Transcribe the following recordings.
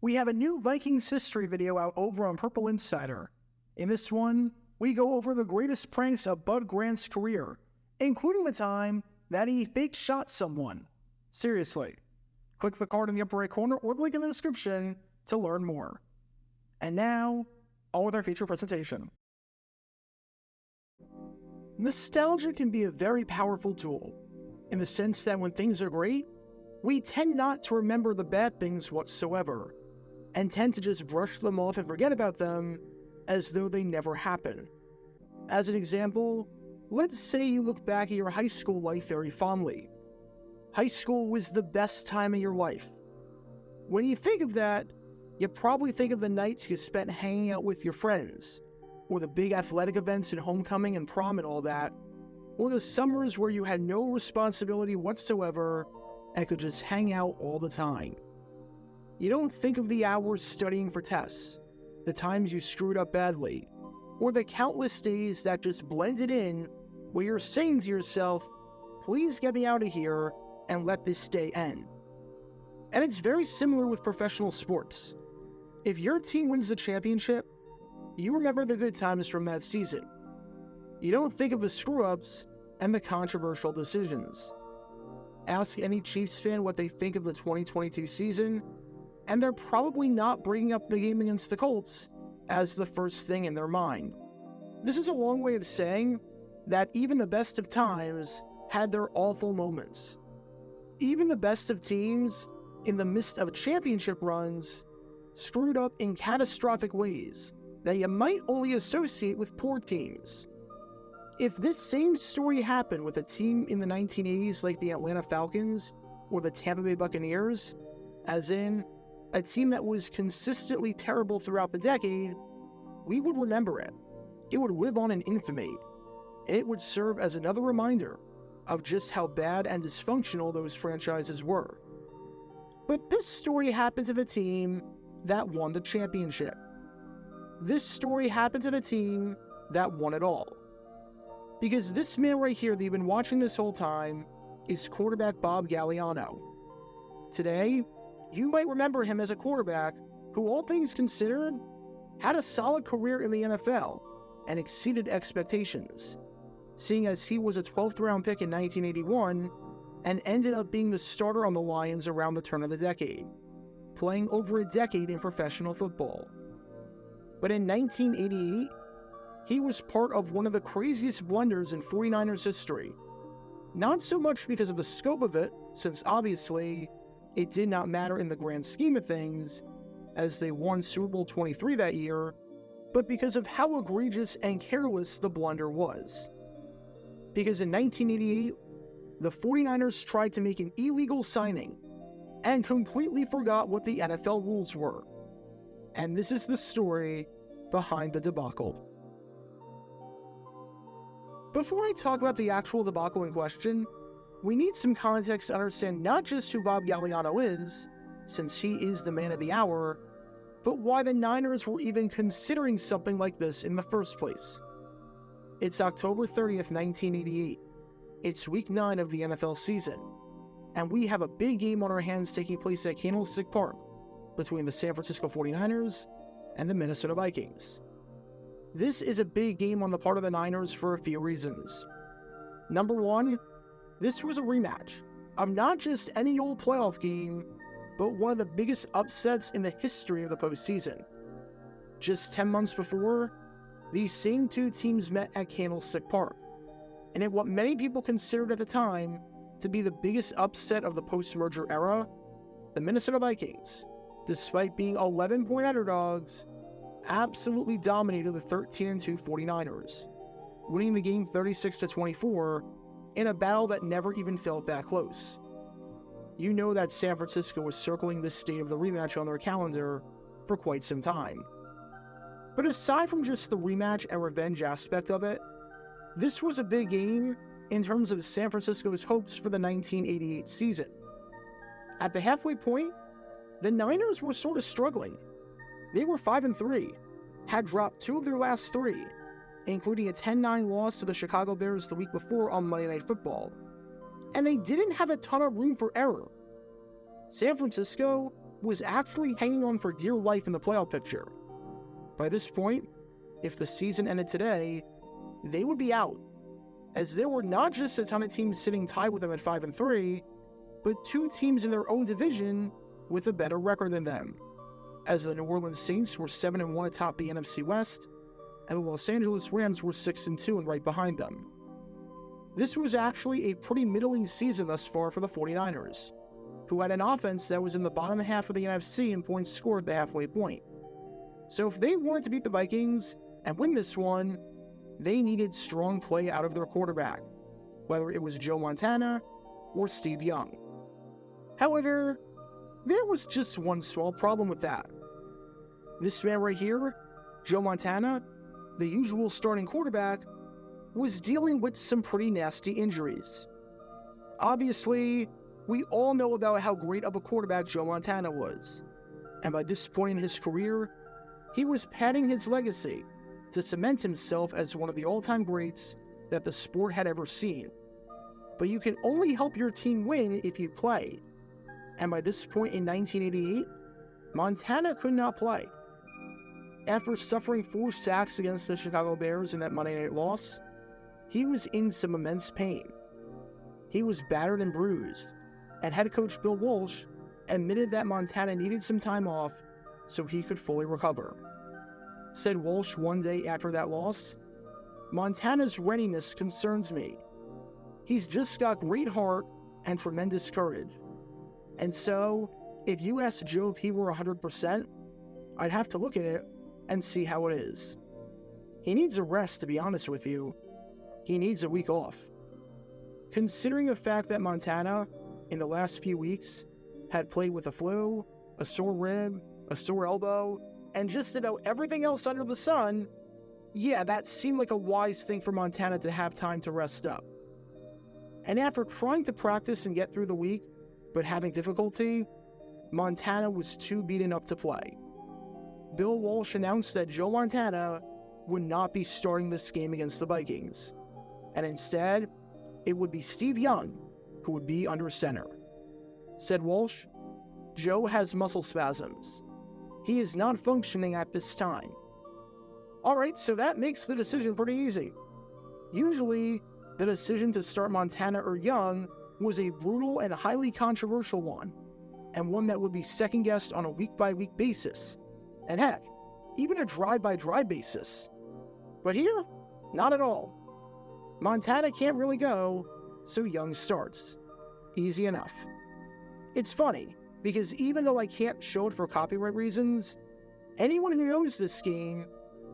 We have a new Vikings history video out over on Purple Insider. In this one, we go over the greatest pranks of Bud Grant's career, including the time that he fake shot someone. Seriously. Click the card in the upper right corner or the link in the description to learn more. And now, on with our feature presentation. Nostalgia can be a very powerful tool, in the sense that when things are great, we tend not to remember the bad things whatsoever, and tend to just brush them off and forget about them as though they never happened. As an example, let's say you look back at your high school life very fondly. High school was the best time of your life. When you think of that, you probably think of the nights you spent hanging out with your friends, or the big athletic events and homecoming and prom and all that, or the summers where you had no responsibility whatsoever and could just hang out all the time. You don't think of the hours studying for tests, the times you screwed up badly, or the countless days that just blended in where you're saying to yourself, please get me out of here and let this day end. And it's very similar with professional sports. If your team wins the championship, you remember the good times from that season. You don't think of the screw-ups and the controversial decisions. Ask any Chiefs fan what they think of the 2022 season, and they're probably not bringing up the game against the Colts as the first thing in their mind. This is a long way of saying that even the best of times had their awful moments. Even the best of teams, in the midst of championship runs, screwed up in catastrophic ways that you might only associate with poor teams. If this same story happened with a team in the 1980s like the Atlanta Falcons or the Tampa Bay Buccaneers, as in a team that was consistently terrible throughout the decade, we would remember it. It would live on in infamy, and it would serve as another reminder of just how bad and dysfunctional those franchises were. But this story happened to the team that won the championship. This story happened to the team that won it all. Because this man right here that you've been watching this whole time is quarterback Bob Gagliano. Today, you might remember him as a quarterback who, all things considered, had a solid career in the NFL and exceeded expectations, seeing as he was a 12th round pick in 1981 and ended up being the starter on the Lions around the turn of the decade, playing over a decade in professional football. But in 1988, he was part of one of the craziest blunders in 49ers history. Not so much because of the scope of it, since obviously it did not matter in the grand scheme of things, as they won Super Bowl 23 that year, but because of how egregious and careless the blunder was. Because in 1988, the 49ers tried to make an illegal signing and completely forgot what the NFL rules were. And this is the story behind the debacle. Before I talk about the actual debacle in question, we need some context to understand not just who Bob Gagliano is, since he is the man of the hour, but why the Niners were even considering something like this in the first place. It's October 30th, 1988. It's week 9 of the NFL season, and we have a big game on our hands taking place at Candlestick Park between the San Francisco 49ers and the Minnesota Vikings. This is a big game on the part of the Niners for a few reasons. Number one, this was a rematch of not just any old playoff game, but one of the biggest upsets in the history of the postseason. Just 10 months before, these same two teams met at Candlestick Park, and in what many people considered at the time to be the biggest upset of the post-merger era, the Minnesota Vikings, despite being 11-point underdogs, absolutely dominated the 13-2 49ers, winning the game 36-24 in a battle that never even felt that close. You know that San Francisco was circling this date of the rematch on their calendar for quite some time. But aside from just the rematch and revenge aspect of it, this was a big game in terms of San Francisco's hopes for the 1988 season. At the halfway point, the Niners were sort of struggling. They were 5-3, had dropped 2 of their last 3, including a 10-9 loss to the Chicago Bears the week before on Monday Night Football, and they didn't have a ton of room for error. San Francisco was actually hanging on for dear life in the playoff picture. By this point, if the season ended today, they would be out, as there were not just a ton of teams sitting tied with them at 5-3, but 2 teams in their own division with a better record than them, as the New Orleans Saints were 7-1 atop the NFC West, and the Los Angeles Rams were 6-2 and right behind them. This was actually a pretty middling season thus far for the 49ers, who had an offense that was in the bottom half of the NFC in points scored at the halfway point. So if they wanted to beat the Vikings and win this one, they needed strong play out of their quarterback, whether it was Joe Montana or Steve Young. However, there was just one small problem with that. This man right here, Joe Montana, the usual starting quarterback, was dealing with some pretty nasty injuries. Obviously, we all know about how great of a quarterback Joe Montana was, and by this point in his career, he was padding his legacy to cement himself as one of the all-time greats that the sport had ever seen. But you can only help your team win if you play, and by this point in 1988, Montana could not play. After suffering 4 sacks against the Chicago Bears in that Monday night loss, he was in some immense pain. He was battered and bruised, and head coach Bill Walsh admitted that Montana needed some time off so he could fully recover. Said Walsh one day after that loss, "Montana's readiness concerns me. He's just got great heart and tremendous courage. And so, if you asked Joe if he were 100%, I'd have to look at it and see how it is. He needs a rest, to be honest with you. He needs a week off." Considering the fact that Montana, in the last few weeks, had played with a flu, a sore rib, a sore elbow, and just about everything else under the sun, yeah, that seemed like a wise thing for Montana to have time to rest up. And after trying to practice and get through the week, but having difficulty, Montana was too beaten up to play. Bill Walsh announced that Joe Montana would not be starting this game against the Vikings, and instead, it would be Steve Young who would be under center. Said Walsh, "Joe has muscle spasms. He is not functioning at this time." Alright, so that makes the decision pretty easy. Usually, the decision to start Montana or Young was a brutal and highly controversial one, and one that would be second-guessed on a week-by-week basis, and heck, even a drive-by-drive basis. But here, not at all. Montana can't really go, so Young starts. Easy enough. It's funny, because even though I can't show it for copyright reasons, anyone who knows this game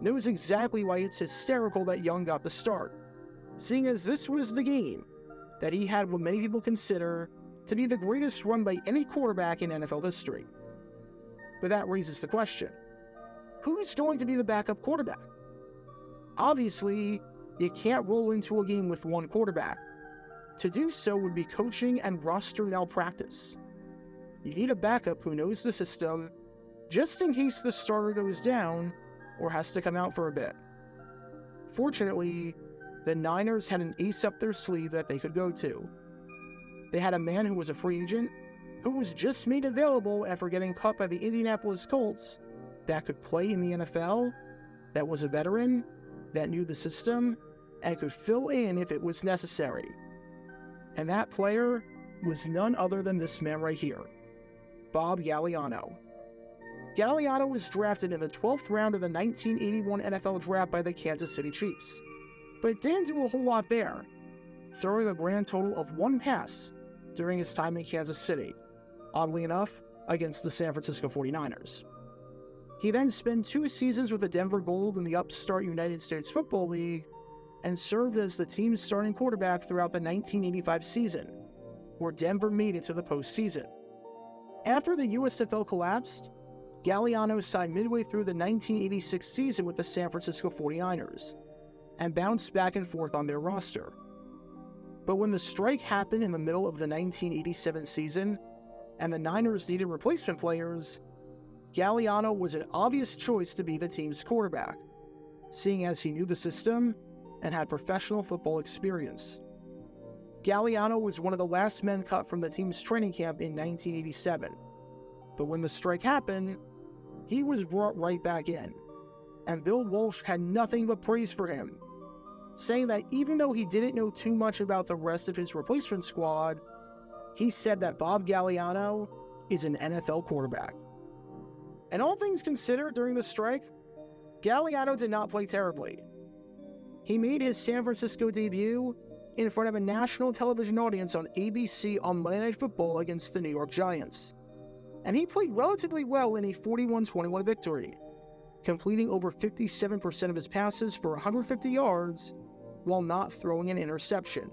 knows exactly why it's hysterical that Young got the start, seeing as this was the game that he had what many people consider to be the greatest run by any quarterback in NFL history. But that raises the question, who's going to be the backup quarterback? Obviously, you can't roll into a game with one quarterback. To do so would be coaching and roster malpractice. You need a backup who knows the system, just in case the starter goes down or has to come out for a bit. Fortunately, the Niners had an ace up their sleeve that they could go to. They had a man who was a free agent, who was just made available after getting cut by the Indianapolis Colts, that could play in the NFL, that was a veteran, that knew the system, and could fill in if it was necessary. And that player was none other than this man right here, Bob Gagliano. Gagliano was drafted in the 12th round of the 1981 NFL Draft by the Kansas City Chiefs, but didn't do a whole lot there, throwing a grand total of 1 pass during his time in Kansas City, oddly enough, against the San Francisco 49ers. He then spent 2 seasons with the Denver Gold in the upstart United States Football League, and served as the team's starting quarterback throughout the 1985 season, where Denver made it to the postseason. After the USFL collapsed, Gagliano signed midway through the 1986 season with the San Francisco 49ers, and bounced back and forth on their roster. But when the strike happened in the middle of the 1987 season, and the Niners needed replacement players, Gagliano was an obvious choice to be the team's quarterback, seeing as he knew the system and had professional football experience. Gagliano was one of the last men cut from the team's training camp in 1987, But when the strike happened, he was brought right back in, and Bill Walsh had nothing but praise for him, saying that even though he didn't know too much about the rest of his replacement squad, he said that Bob Gagliano is an NFL quarterback. And all things considered during the strike, Gagliano did not play terribly. He made his San Francisco debut in front of a national television audience on ABC on Monday Night Football against the New York Giants. And he played relatively well in a 41-21 victory, completing over 57% of his passes for 150 yards while not throwing an interception.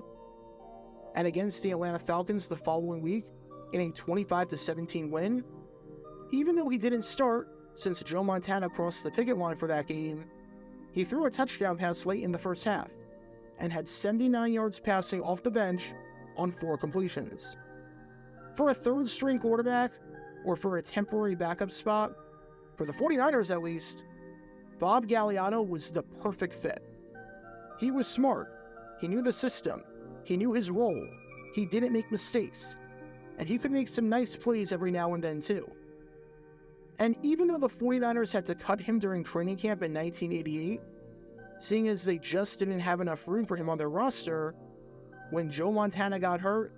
And against the Atlanta Falcons the following week, in a 25-17 win, even though he didn't start since Joe Montana crossed the picket line for that game, he threw a touchdown pass late in the first half and had 79 yards passing off the bench on 4 completions. For a third-string quarterback, or for a temporary backup spot, for the 49ers at least, Bob Gagliano was the perfect fit. He was smart, he knew the system, he knew his role, he didn't make mistakes, and he could make some nice plays every now and then too. And even though the 49ers had to cut him during training camp in 1988, seeing as they just didn't have enough room for him on their roster, when Joe Montana got hurt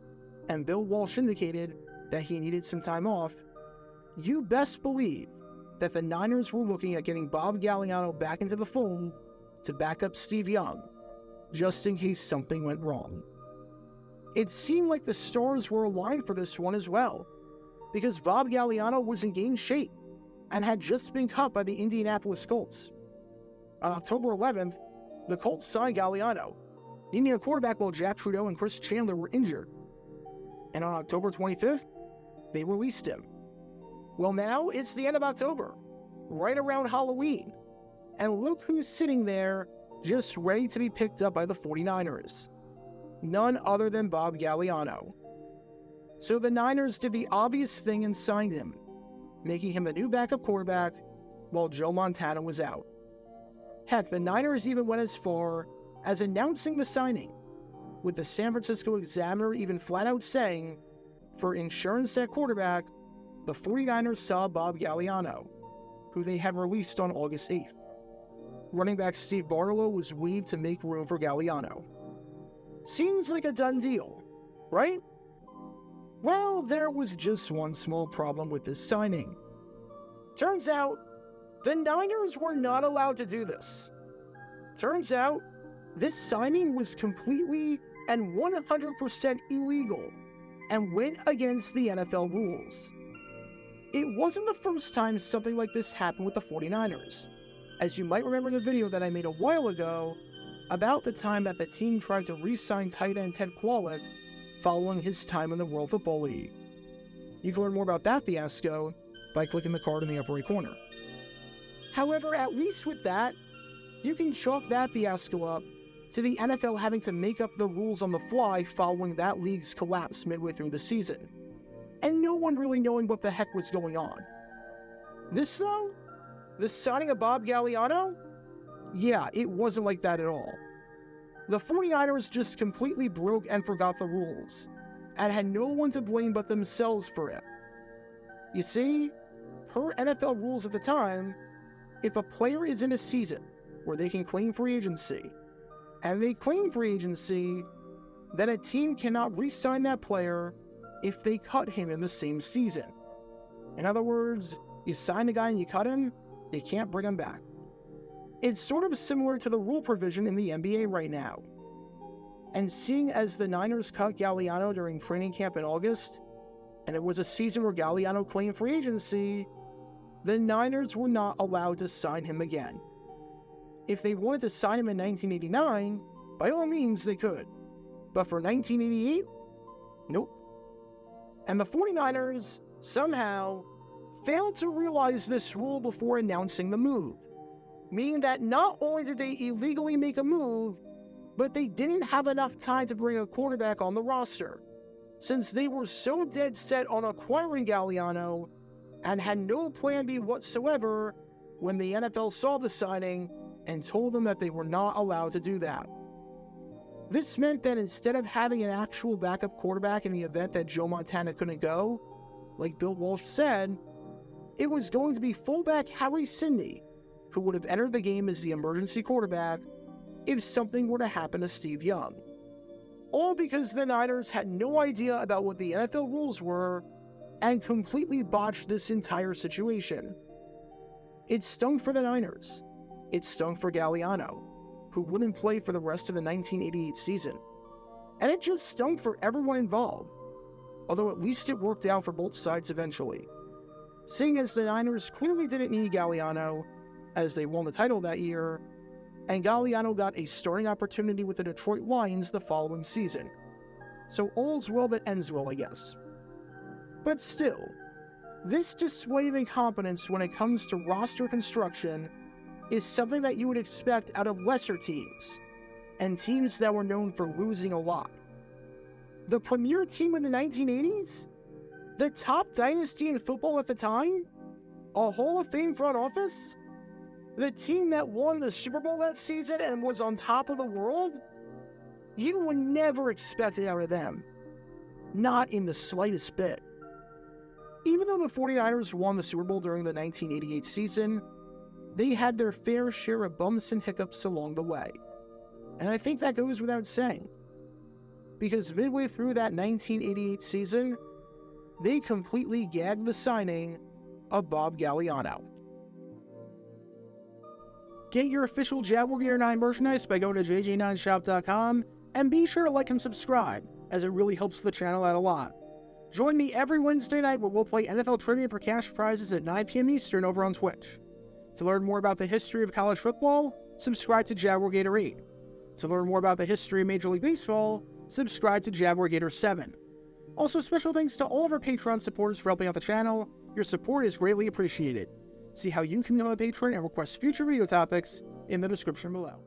and Bill Walsh indicated that he needed some time off, you best believe that the Niners were looking at getting Bob Gagliano back into the fold to back up Steve Young, just in case something went wrong. It seemed like the stars were aligned for this one as well, because Bob Gagliano was in game shape and had just been cut by the Indianapolis Colts. On October 11th, the Colts signed Gagliano, needing a quarterback while Jack Trudeau and Chris Chandler were injured. And on October 25th, they released him. Well, now it's the end of October, right around Halloween, and look who's sitting there just ready to be picked up by the 49ers. None other than Bob Gagliano. So the Niners did the obvious thing and signed him, making him the new backup quarterback while Joe Montana was out. Heck, the Niners even went as far as announcing the signing, with the San Francisco Examiner even flat out saying, for insurance at quarterback, the 49ers saw Bob Gagliano, who they had released on August 8th. Running back Steve Barlow was waived to make room for Gagliano. Seems like a done deal, right? Well, there was just one small problem with this signing. Turns out, the Niners were not allowed to do this. Turns out, this signing was completely and 100% illegal and went against the NFL rules. It wasn't the first time something like this happened with the 49ers, as you might remember the video that I made a while ago about the time that the team tried to re-sign tight end Ted Kwolek following his time in the World Football League. You can learn more about that fiasco by clicking the card in the upper right corner. However, at least with that, you can chalk that fiasco up to the NFL having to make up the rules on the fly following that league's collapse midway through the season, and no one really knowing what the heck was going on. This though? The signing of Bob Gagliano? Yeah, it wasn't like that at all. The 49ers just completely broke and forgot the rules, and had no one to blame but themselves for it. You see, per NFL rules at the time, if a player is in a season where they can claim free agency, and they claim free agency, then a team cannot re-sign that player if they cut him in the same season. In other words, you sign a guy and you cut him, you can't bring him back. It's sort of similar to the rule provision in the NBA right now. And seeing as the Niners cut Gagliano during training camp in August, and it was a season where Gagliano claimed free agency, the Niners were not allowed to sign him again. If they wanted to sign him in 1989, by all means they could. But for 1988, nope. And the 49ers, somehow, failed to realize this rule before announcing the move. Meaning that not only did they illegally make a move, but they didn't have enough time to bring a quarterback on the roster, since they were so dead set on acquiring Gagliano and had no plan B whatsoever when the NFL saw the signing and told them that they were not allowed to do that. This meant that instead of having an actual backup quarterback in the event that Joe Montana couldn't go, like Bill Walsh said, it was going to be fullback Harry Sydney, who would have entered the game as the emergency quarterback if something were to happen to Steve Young. All because the Niners had no idea about what the NFL rules were and completely botched this entire situation. It stung for the Niners. It stung for Gagliano, who wouldn't play for the rest of the 1988 season. And it just stung for everyone involved, although at least it worked out for both sides eventually. Seeing as the Niners clearly didn't need Gagliano, as they won the title that year, and Gagliano got a starting opportunity with the Detroit Lions the following season. So all's well that ends well, I guess. But still, this display of incompetence when it comes to roster construction is something that you would expect out of lesser teams, and teams that were known for losing a lot. The premier team in the 1980s? The top dynasty in football at the time? A Hall of Fame front office? The team that won the Super Bowl that season and was on top of the world? You would never expect it out of them. Not in the slightest bit. Even though the 49ers won the Super Bowl during the 1988 season, they had their fair share of bumps and hiccups along the way. And I think that goes without saying. Because midway through that 1988 season, they completely gagged the signing of Bob Gagliano. Get your official Jaguar Gear 9 merchandise by going to jj9shop.com, and be sure to like and subscribe, as it really helps the channel out a lot. Join me every Wednesday night where we'll play NFL Trivia for cash prizes at 9 p.m. Eastern over on Twitch. To learn more about the history of college football, subscribe to Jaguar Gator 8. To learn more about the history of Major League Baseball, subscribe to Jaguar Gator 7. Also, special thanks to all of our Patreon supporters for helping out the channel. Your support is greatly appreciated. See how you can become a patron and request future video topics in the description below.